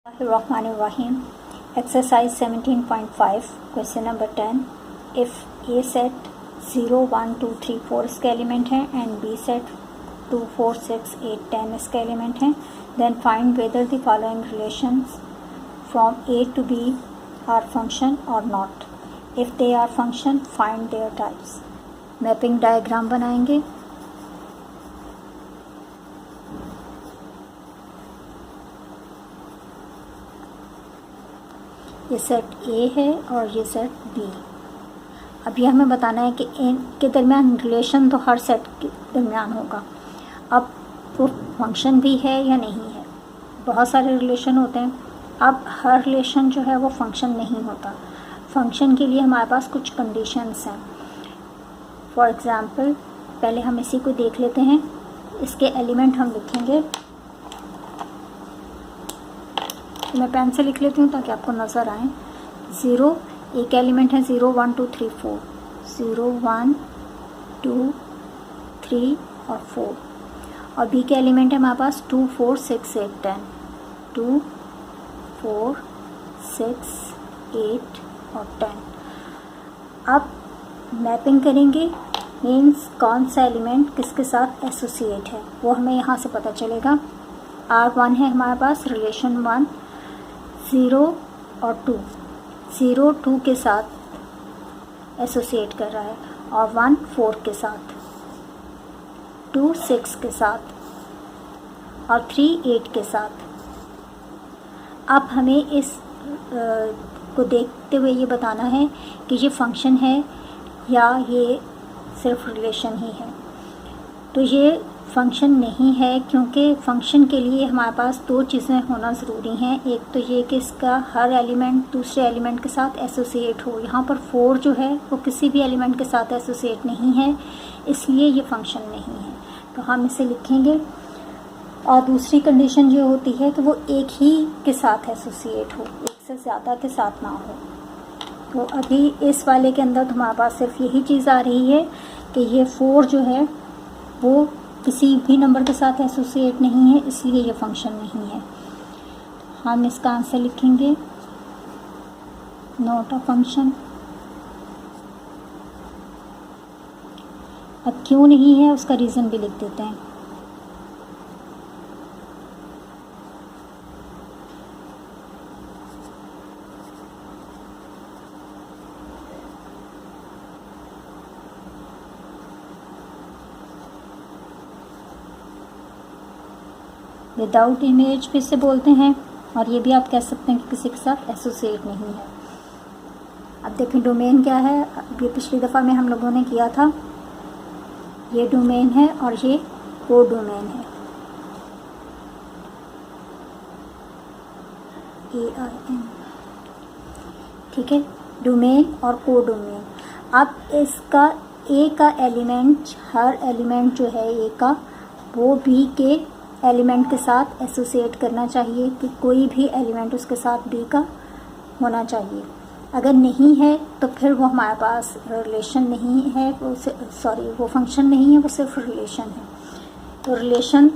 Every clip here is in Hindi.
Bismillahirrahmanirrahim. Exercise 17.5, question number 10. If A set 0, 1, 2, 3, 4 इसके एलिमेंट हैं and B set 2, 4, 6, 8, 10 इसके एलिमेंट हैं, then find whether the following relations from A to B are function or not. If they are function, find their types. Mapping diagram बनाएंगे. ये सेट ए है और ये सेट बी. अब ये हमें बताना है कि इनके दरमियान रिलेशन तो हर सेट के दरमियान होगा. अब वो फंक्शन भी है या नहीं है. बहुत सारे रिलेशन होते हैं. अब हर रिलेशन जो है वो फंक्शन नहीं होता. फंक्शन के लिए हमारे पास कुछ कंडीशंस हैं. फॉर एग्ज़ाम्पल पहले हम इसी को देख लेते हैं. इसके एलिमेंट हम लिखेंगे. तो मैं पेन से लिख लेती हूँ ताकि आपको नज़र आए. 0 एक एलिमेंट है. 0, 1, 2, 3, 4. 0, 1, 2, 3 और 4. और बी के एलिमेंट है हमारे पास 2, 4, 6, 8, 10. 2, 4, 6, 8 और 10. अब मैपिंग करेंगे. मीन्स कौन सा एलिमेंट किसके साथ एसोसिएट है वो हमें यहाँ से पता चलेगा. R1 है हमारे पास रिलेशन 1. 0 और 2. 0 2 के साथ एसोसिएट कर रहा है और 1 4 के साथ. 2 6 के साथ और 3 8 के साथ. अब हमें इस को देखते हुए ये बताना है कि ये फंक्शन है या ये सिर्फ रिलेशन ही है. तो ये फंक्शन नहीं है क्योंकि फंक्शन के लिए हमारे पास दो चीज़ें होना ज़रूरी हैं. एक तो ये कि इसका हर एलिमेंट दूसरे एलिमेंट के साथ एसोसिएट हो. यहाँ पर 4 जो है वो किसी भी एलिमेंट के साथ एसोसिएट नहीं है, इसलिए ये फंक्शन नहीं है. तो हम इसे लिखेंगे. और दूसरी कंडीशन ये होती है कि वो एक ही के साथ एसोसिएट हो, एक से ज़्यादा के साथ ना हो. तो अभी इस वाले के अंदर हमारे पास सिर्फ यही चीज़ आ रही है कि ये 4 जो है वो किसी भी नंबर के साथ एसोसिएट नहीं है, इसलिए ये फंक्शन नहीं है. हम इसका आंसर लिखेंगे नॉट अ फंक्शन. अब क्यों नहीं है उसका रीज़न भी लिख देते हैं. विदाउट इमेज भी इसे बोलते हैं और ये भी आप कह सकते हैं कि किसी के साथ एसोसिएट नहीं है. अब देखें डोमेन क्या है. अब ये पिछली दफ़ा में हम लोगों ने किया था. ये डोमेन है और ये को डोमेन है. AIN. ठीक है, डोमेन और को डोमेन. अब इसका ए का एलिमेंट, हर एलिमेंट जो है ए का, वो बी के एलिमेंट के साथ एसोसिएट करना चाहिए कि कोई भी एलिमेंट उसके साथ बी का होना चाहिए. अगर नहीं है तो फिर वो हमारे पास रिलेशन नहीं है, वो फंक्शन नहीं है, वो सिर्फ रिलेशन है. तो रिलेशन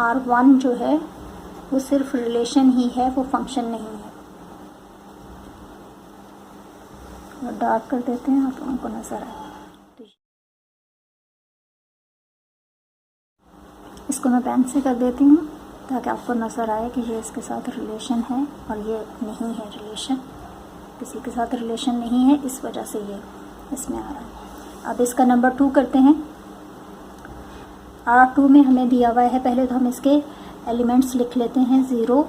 R1 जो है वो सिर्फ रिलेशन ही है, वो फंक्शन नहीं है. और डार्क कर देते हैं, आप लोगों को नज़र आए. इसको मैं पेन से कर देती हूँ ताकि आपको नज़र आए कि ये इसके साथ रिलेशन है और ये नहीं है रिलेशन. किसी के साथ रिलेशन नहीं है, इस वजह से ये इसमें आ रहा है. अब इसका नंबर 2 करते हैं. R2 में हमें दिया हुआ है. पहले तो हम इसके एलिमेंट्स लिख लेते हैं. 0,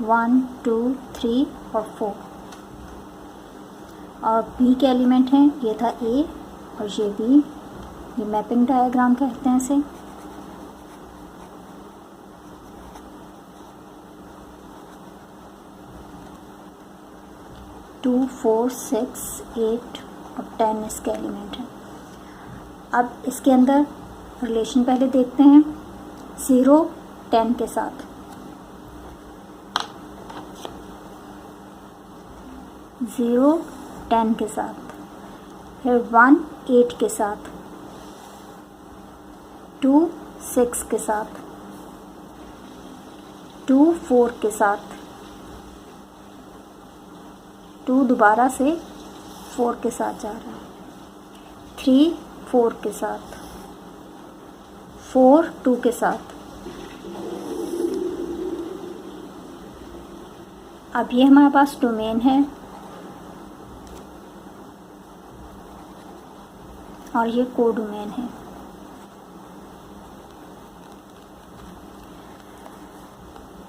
1, 2, 3 और 4. और B के एलिमेंट हैं. ये था A और ये B. ये मैपिंग डायग्राम कहते हैं इसे. टू 4 6 8 और 10 इसके एलिमेंट हैं. अब इसके अंदर रिलेशन पहले देखते हैं. 0 10 के साथ, 0 10 के साथ, फिर 1 8 के साथ, 2 6 के साथ, 2 4 के साथ, 2 दोबारा से 4 के साथ जा रहा है, 3 4 के साथ, 4 2 के साथ। अब ये हमारे पास डोमेन है और ये कोडोमेन है।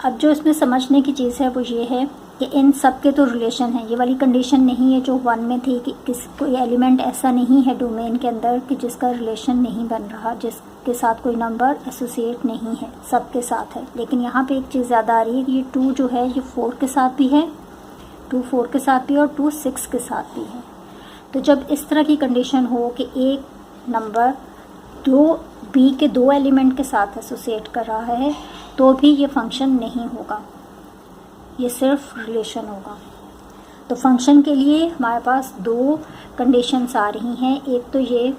अब जो इसमें समझने की चीज़ है वो ये है कि इन सब के तो रिलेशन है। ये वाली कंडीशन नहीं है जो 1 में थी कि कोई एलिमेंट ऐसा नहीं है डोमेन के अंदर कि जिसका रिलेशन नहीं बन रहा, जिसके साथ कोई नंबर एसोसिएट नहीं है, सबके साथ है। लेकिन यहाँ पे एक चीज़ ज़्यादा आ रही है कि ये 2 जो है ये 4 के साथ भी है, 2 4 के साथ भी और 2 6 के साथ भी है। तो जब इस तरह की कंडीशन हो कि एक नंबर बी के 2 एलिमेंट के साथ एसोसिएट कर रहा है तो भी ये फंक्शन नहीं होगा, ये सिर्फ रिलेशन होगा। तो फंक्शन के लिए हमारे पास 2 कंडीशंस आ रही हैं। एक तो ये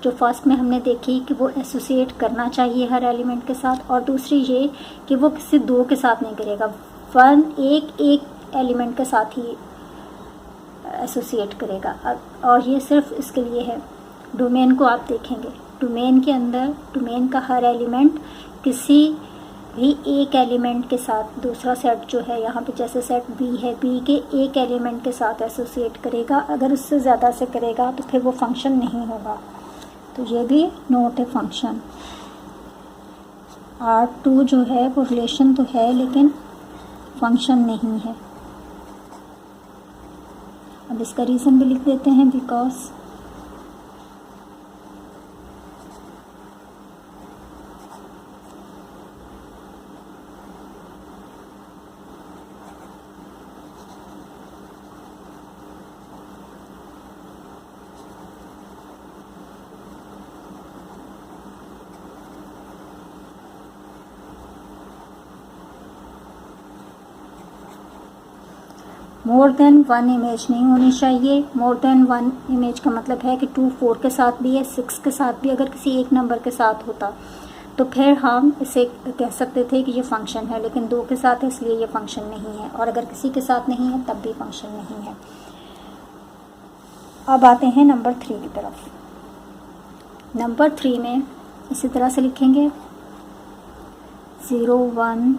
जो फर्स्ट में हमने देखी कि वो एसोसिएट करना चाहिए हर एलिमेंट के साथ, और दूसरी ये कि वो किसी 2 के साथ नहीं करेगा, एक एलिमेंट के साथ ही एसोसिएट करेगा। और ये सिर्फ इसके लिए है। डोमेन को आप देखेंगे, डोमेन के अंदर डोमेन का हर एलिमेंट किसी भी एक एलिमेंट के साथ, दूसरा सेट जो है यहाँ पे जैसे सेट बी है, बी के एक एलिमेंट के साथ एसोसिएट करेगा। अगर उससे ज़्यादा से करेगा तो फिर वो फंक्शन नहीं होगा। तो ये भी नोट है फंक्शन। R2 जो है वो रिलेशन तो है लेकिन फंक्शन नहीं है। अब इसका रीज़न भी लिख देते हैं, बिकॉज मोर देन 1 इमेज नहीं होनी चाहिए। मोर देन 1 इमेज का मतलब है कि 2 4 के साथ भी है, 6 के साथ भी। अगर किसी एक नंबर के साथ होता तो फिर हम इसे कह सकते थे कि ये फंक्शन है, लेकिन 2 के साथ है इसलिए ये फंक्शन नहीं है। और अगर किसी के साथ नहीं है तब भी फंक्शन नहीं है। अब आते हैं नंबर 3 की तरफ। नंबर 3 में इसी तरह से लिखेंगे 0 1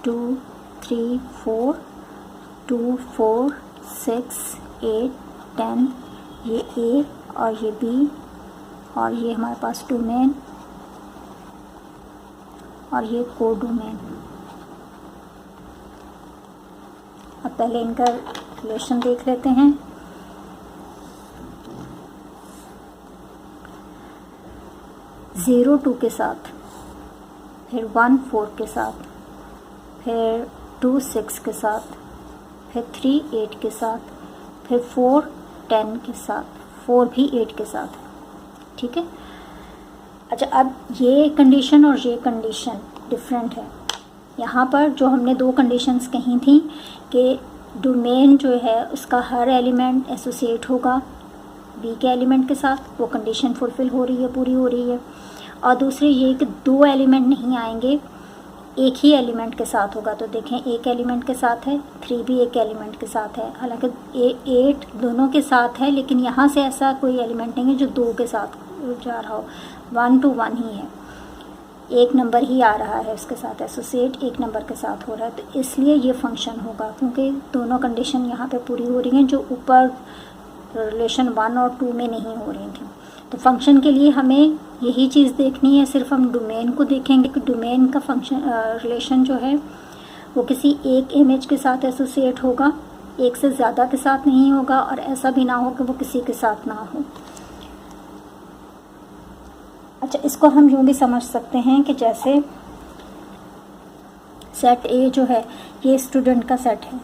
2 3 4 2 4 6 8 10, ये ए और ये बी और ये हमारे पास डोमेन और ये कोडोमेन। अब पहले इनका रिलेशन देख लेते हैं। ज़ीरो 2 के साथ, फिर 1 4 के साथ, फिर 2 6 के साथ, फिर 3 8 के साथ, फिर 4 10 के साथ, 4 भी 8 के साथ। ठीक है। अच्छा, अब ये कंडीशन और ये कंडीशन डिफरेंट है। यहाँ पर जो हमने 2 कंडीशंस कही थी कि डोमेन जो है उसका हर एलिमेंट एसोसिएट होगा बी के एलिमेंट के साथ, वो कंडीशन फुलफिल हो रही है, पूरी हो रही है। और दूसरी ये कि 2 एलिमेंट नहीं आएंगे, एक ही एलिमेंट के साथ होगा। तो देखें, एक एलिमेंट के साथ है, 3 भी एक एलिमेंट के साथ है। हालांकि 8 दोनों के साथ है, लेकिन यहाँ से ऐसा कोई एलिमेंट नहीं है जो 2 के साथ जा रहा हो। 1 to 1 ही है, एक नंबर ही आ रहा है उसके साथ एसोसिएट, एक नंबर के साथ हो रहा है। तो इसलिए ये फंक्शन होगा, क्योंकि दोनों कंडीशन यहाँ पे पूरी हो रही हैं जो ऊपर रिलेशन 1 और 2 में नहीं हो रही थी। तो फंक्शन के लिए हमें यही चीज़ देखनी है। सिर्फ हम डोमेन को देखेंगे कि डोमेन का फंक्शन रिलेशन जो है वो किसी एक इमेज के साथ एसोसिएट होगा, एक से ज़्यादा के साथ नहीं होगा, और ऐसा भी ना हो कि वो किसी के साथ ना हो। अच्छा, इसको हम यूँ भी समझ सकते हैं कि जैसे सेट ए जो है ये स्टूडेंट का सेट है।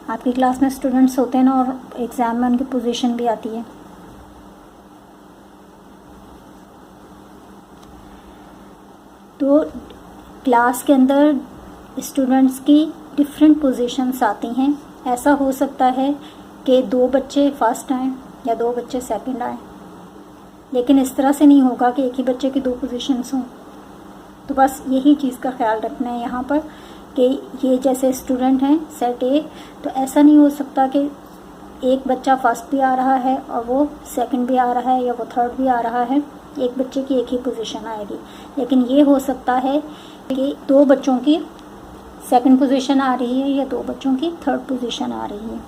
आपकी क्लास में स्टूडेंट्स होते हैं ना, और एग्ज़ाम में उनकी पोजीशन भी आती है। तो क्लास के अंदर स्टूडेंट्स की डिफरेंट पोजीशंस आती हैं। ऐसा हो सकता है कि 2 बच्चे फर्स्ट आएँ या 2 बच्चे सेकंड आएँ, लेकिन इस तरह से नहीं होगा कि एक ही बच्चे की 2 पोजीशंस हों। तो बस यही चीज़ का ख्याल रखना है यहाँ पर कि ये जैसे स्टूडेंट हैं सेट ए, तो ऐसा नहीं हो सकता कि एक बच्चा फर्स्ट भी आ रहा है और वो सेकंड भी आ रहा है या वो थर्ड भी आ रहा है, एक बच्चे की एक ही पोजीशन आएगी। लेकिन ये हो सकता है कि दो बच्चों की सेकंड पोजीशन आ रही है या दो बच्चों की थर्ड पोजीशन आ रही है।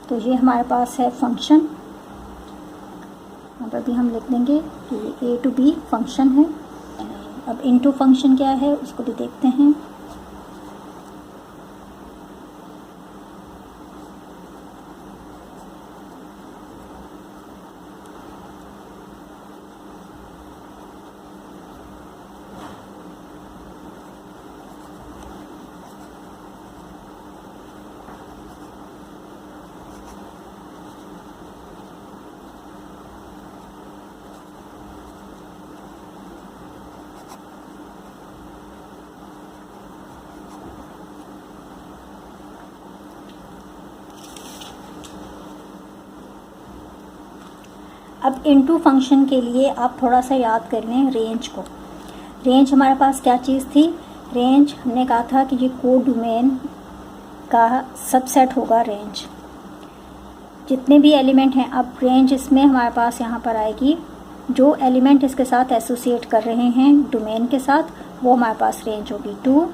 तो ये हमारे पास है फंक्शन, अब अभी हम लिख देंगे कि ये a to b फंक्शन है। अब इनटू फंक्शन क्या है उसको भी देखते हैं। अब इनटू फंक्शन के लिए आप थोड़ा सा याद कर लें रेंज को। रेंज हमारे पास क्या चीज़ थी? रेंज हमने कहा था कि ये कोड डोमेन का सबसेट होगा रेंज। जितने भी एलिमेंट हैं, अब रेंज इसमें हमारे पास यहाँ पर आएगी, जो एलिमेंट इसके साथ एसोसिएट कर रहे हैं डोमेन के साथ, वो हमारे पास रेंज होगी 2,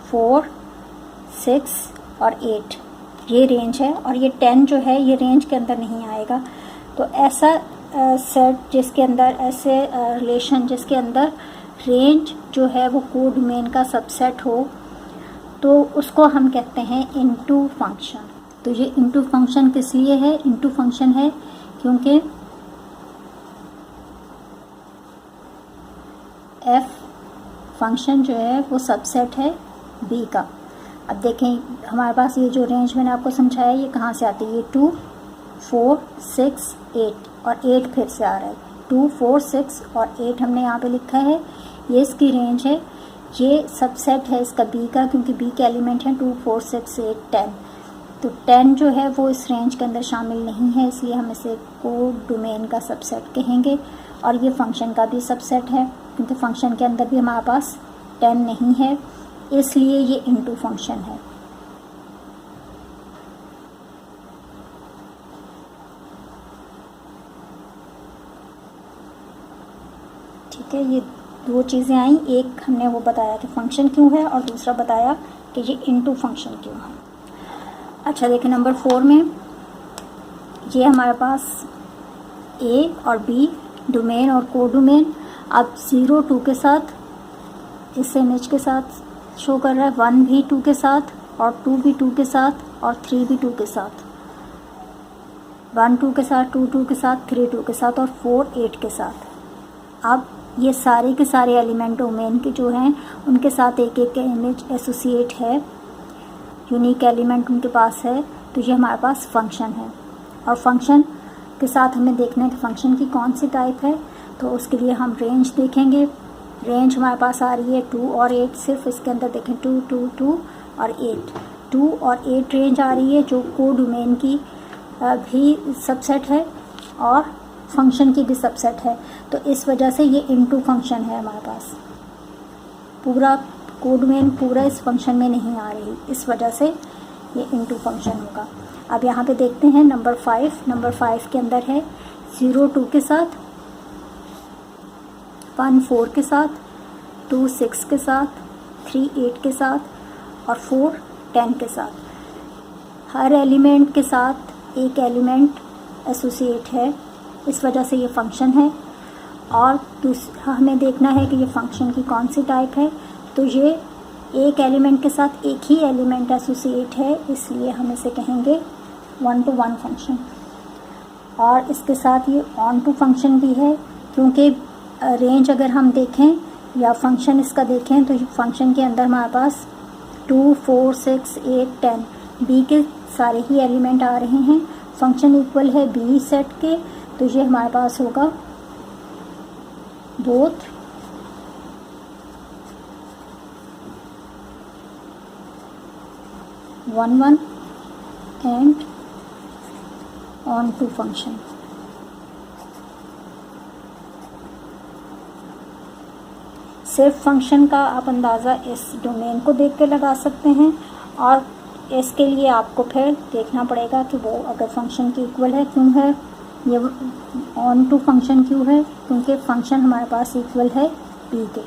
4, 6 और 8, ये रेंज है। और ये 10 जो है ये रेंज के अंदर नहीं आएगा। तो ऐसा सेट जिसके अंदर, ऐसे रिलेशन जिसके अंदर रेंज जो है वो कोड डोमेन का सबसेट हो, तो उसको हम कहते हैं इनटू फंक्शन। तो ये इनटू फंक्शन किस लिए है? इनटू फंक्शन है क्योंकि एफ फंक्शन जो है वो सबसेट है बी का। अब देखें हमारे पास ये जो रेंज मैंने आपको समझाया ये कहाँ से आती है? ये 2, 4, 6, 8 और 8 फिर से आ रहा है। 2, 4, 6 और 8 हमने यहाँ पे लिखा है, ये इसकी रेंज है। ये सबसेट है इसका बी का, क्योंकि बी के एलिमेंट हैं 2, 4, 6, 8, 10। तो 10 जो है वो इस रेंज के अंदर शामिल नहीं है, इसलिए हम इसे कोड डोमेन का सबसेट कहेंगे। और ये फंक्शन का भी सबसेट है, क्योंकि फंक्शन के अंदर भी हमारे पास 10 नहीं है, इसलिए ये इनटू फंक्शन है। ठीक है, ये दो चीज़ें आई, एक हमने वो बताया कि फंक्शन क्यों है और दूसरा बताया कि ये इनटू फंक्शन क्यों है। अच्छा देखिए नंबर 4 में ये हमारे पास ए और बी डोमेन और कोड डोमेन अब 0, 2 के साथ इस इमेज के साथ शो कर रहा है, 1 भी 2 के साथ और 2 भी 2 के साथ और 3 भी 2 के साथ, 1 2 के साथ, 2 2 के साथ, 3 2 के साथ और 4 8 के साथ। अब ये सारे के सारे एलिमेंट डोमेन के जो हैं उनके साथ एक एक इमेज एसोसिएट है, यूनिक एलिमेंट उनके पास है। तो ये हमारे पास फंक्शन है और फंक्शन के साथ हमें देखना है कि फंक्शन की कौन सी टाइप है। तो उसके लिए हम रेंज देखेंगे। रेंज हमारे पास आ रही है 2 और 8, सिर्फ इसके अंदर देखें 2 2 2 और 8, 2 और 8 रेंज आ रही है, जो कोड डोमेन की भी सबसेट है और फंक्शन की भी सबसेट है। तो इस वजह से ये इनटू फंक्शन है हमारे पास। पूरा कोड डोमेन पूरा इस फंक्शन में नहीं आ रही, इस वजह से ये इनटू फंक्शन होगा। अब यहाँ पे देखते हैं नंबर 5। नंबर 5 के अंदर है 0 2 के साथ, 1 4 के साथ, 2 6 के साथ, 3 8 के साथ और 4 10 के साथ। हर एलिमेंट के साथ एक एलिमेंट एसोसिएट है, इस वजह से ये फंक्शन है। और दूसरा हमें देखना है कि ये फंक्शन की कौन सी टाइप है। तो ये एक एलिमेंट के साथ एक ही एलिमेंट एसोसिएट है, इसलिए हम इसे कहेंगे 1 to 1 फंक्शन। और इसके साथ ये ऑन टू फंक्शन भी है, क्योंकि रेंज अगर हम देखें या फंक्शन इसका देखें तो फंक्शन के अंदर हमारे पास 2 4 6 8 10 बी के सारे ही एलिमेंट आ रहे हैं। फंक्शन इक्वल है बी सेट के, तो ये हमारे पास होगा both one one and onto function. सिर्फ फंक्शन का आप अंदाज़ा इस डोमेन को देख के लगा सकते हैं, और इसके लिए आपको फिर देखना पड़ेगा कि वो अगर फंक्शन की इक्वल है क्यों है, ये ऑन टू फंक्शन क्यों है, क्योंकि फंक्शन हमारे पास इक्वल है पी के।